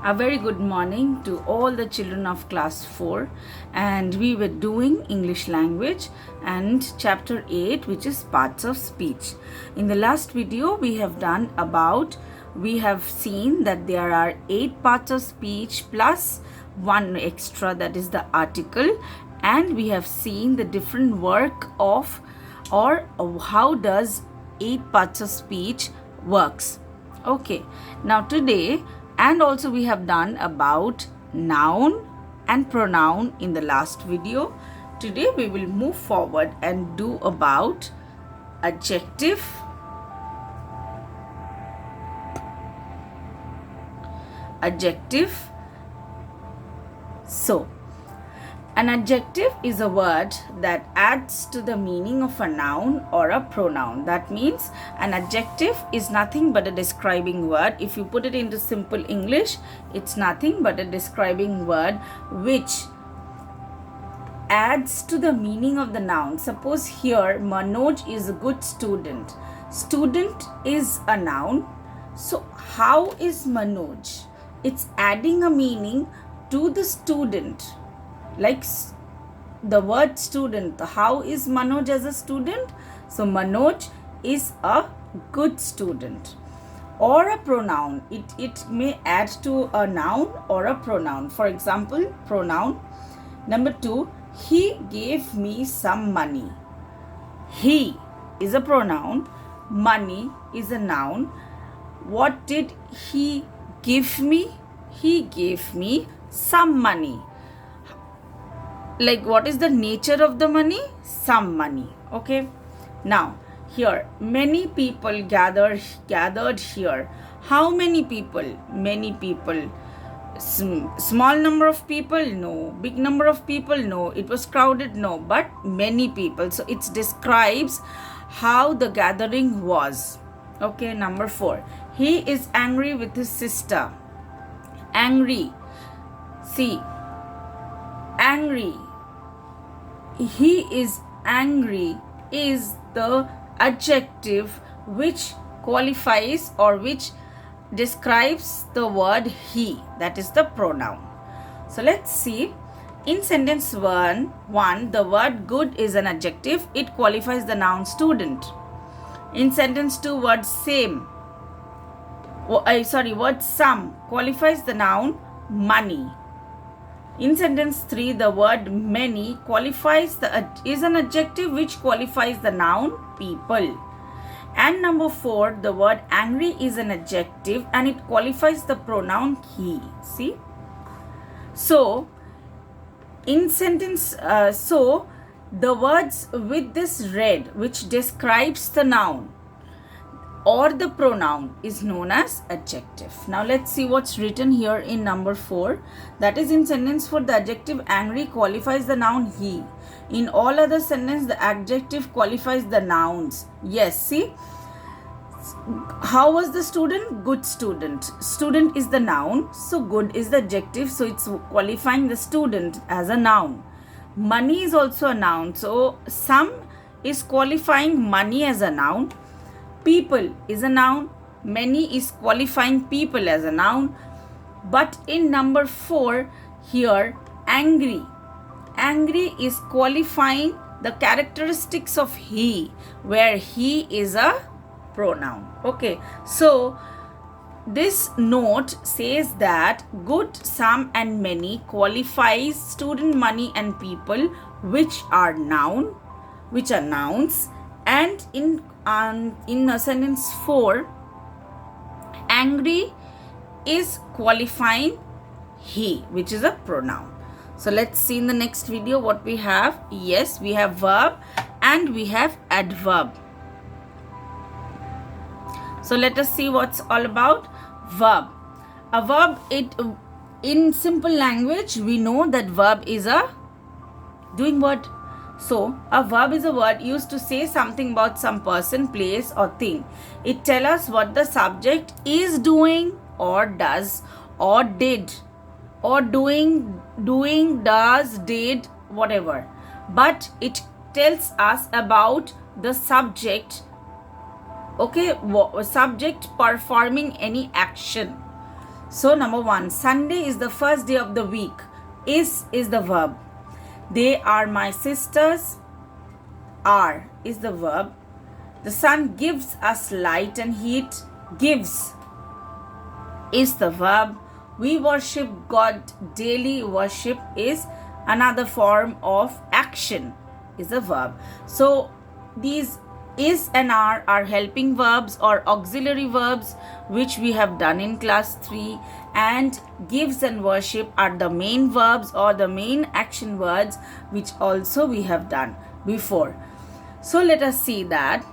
A very good morning to all the children of class 4, and we were doing English language and chapter 8, which is parts of speech. In the last video we have seen that there are 8 parts of speech plus one extra, that is the article, and we have seen the different work of or how does 8 parts of speech works. Okay, now today, and also we have done about noun and pronoun in the last video. Today we will move forward and do about adjective, So, an adjective is a word that adds to the meaning of a noun or a pronoun. That means an adjective is nothing but a describing word. If you put it into simple English, it's nothing but a describing word which adds to the meaning of the noun. Suppose here Manoj is a good student. Student is a noun. So how is Manoj? It's adding a meaning to the student. Like the word student, how is Manoj as a student? So Manoj is a good student. Or a pronoun, it may add to a noun or a pronoun. For example, pronoun number 2, he gave me some money. He is a pronoun, money is a noun. What did he give me? He gave me some money. Like, what is the nature of the money? Some money. Okay. Now, here, many people gathered here. How many people? Many people. Small number of people? No. Big number of people? No. It was crowded? No. But many people. So, it describes how the gathering was. Okay. Number 4. He is angry with his sister. Angry. See. Angry. He is angry is the adjective which qualifies or which describes the word he, that is the pronoun. So let's see. In sentence 1, the word good is an adjective. It qualifies the noun student. In sentence 2, word same. Word some qualifies the noun money. In sentence 3, the word many qualifies is an adjective which qualifies the noun people. And number 4, the word angry is an adjective and it qualifies the pronoun he. See? So, in sentence, the words with this red which describes the noun or the pronoun is known as adjective. Now let's see what's written here in number 4. That is, in sentence 4, the adjective angry qualifies the noun he. In all other sentences, the adjective qualifies the nouns. Yes, see? How was the student? Good student. Student is the noun, so good is the adjective, so it's qualifying the student as a noun. Money is also a noun, so some is qualifying money as a noun. People is a noun. Many is qualifying people as a noun. But in number 4 here, angry. Angry is qualifying the characteristics of he, where he is a pronoun. Okay. So this note says that good, some and many qualifies student, money and people, which are nouns. And in sentence 4, angry is qualifying he, which is a pronoun. So let's see in the next video what we have. Yes, we have verb and we have adverb. So let us see what's all about verb. A verb, in simple language, we know that verb is a doing word. So, a verb is a word used to say something about some person, place or thing. It tells us what the subject is doing or does or did or doing, does, did, whatever. But it tells us about the subject, okay, subject performing any action. So number 1, Sunday is the first day of the week. Is the verb. They are my sisters. Are is the verb. The sun gives us light and heat. Gives is the verb. We worship God daily. Worship is another form of action, is a verb. So these is and are helping verbs or auxiliary verbs which we have done in class 3, and gives and worship are the main verbs or the main action words which also we have done before. So let us see that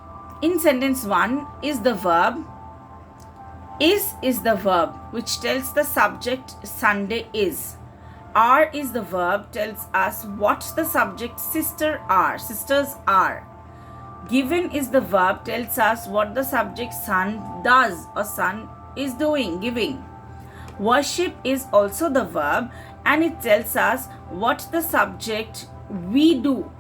in sentence 1 is the verb. Is the verb which tells the subject Sunday is. Are is the verb, tells us what the subject sisters are. Given is the verb, tells us what the subject son does or son is doing, giving. Worship is also the verb and it tells us what the subject we do,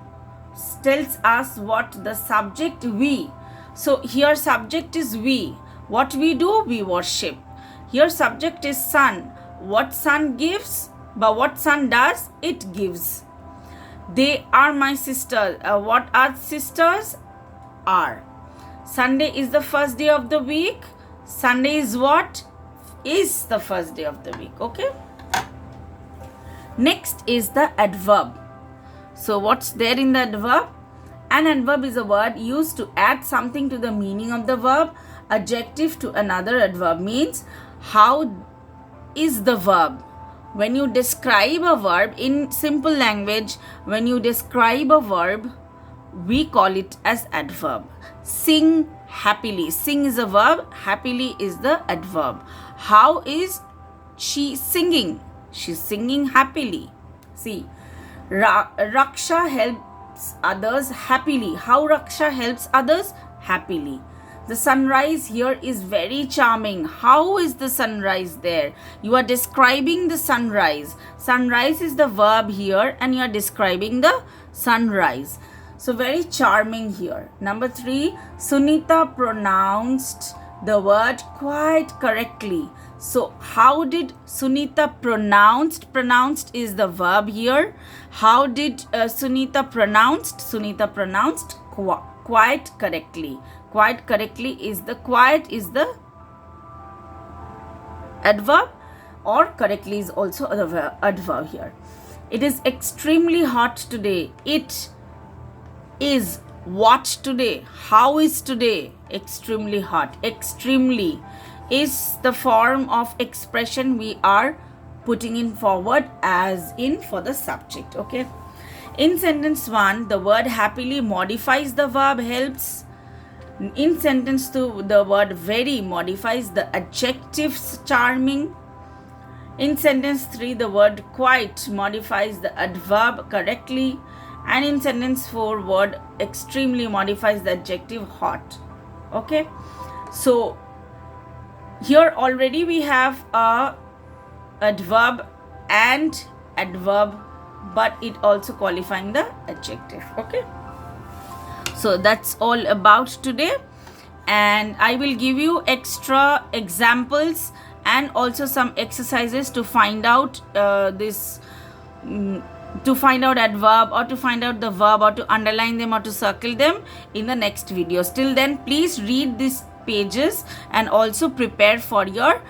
tells us what the subject we. So here subject is we. What we do, we worship. Here subject is sun. What sun gives, but what sun does, it gives. They are my sisters. What are sisters? Are. Sunday is the first day of the week. Sunday is what? Is the first day of the week. Okay. Next is the adverb. So what's there in the adverb? An adverb is a word used to add something to the meaning of the verb. Adjective to another adverb means how is the verb. When you describe a verb in simple language, when you describe a verb, we call it as adverb. Sing happily. Sing is a verb. Happily is the adverb. How is she singing? She's singing happily. See, Raksha helps others happily. How Raksha helps others? Happily. The sunrise here is very charming. How is the sunrise there? You are describing the sunrise. Sunrise is the verb here and you are describing the sunrise. So very charming here. Number 3, Sunita pronounced the word quite correctly. So how did Sunita pronounced? Pronounced is the verb here. How did Sunita pronounced? Sunita pronounced quite correctly. Quite correctly is the adverb, or correctly is also the adverb here. It is extremely hot today. It is what today? How is today? Extremely hot. Extremely is the form of expression we are putting in forward as in for the subject. Okay. In sentence 1, the word happily modifies the verb helps. In sentence 2, the word very modifies the adjective charming. In sentence 3, the word quite modifies the adverb correctly. And in sentence 4, word extremely modifies the adjective hot. Okay. So here already we have a adverb and adverb, but it also qualifying the adjective. Okay. So that's all about today, and I will give you extra examples and also some exercises to find out to find out adverb or to find out the verb or to underline them or to circle them in the next videos. Till then, please read these pages and also prepare for your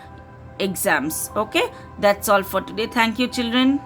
exams. Okay, that's all for today. Thank you, children.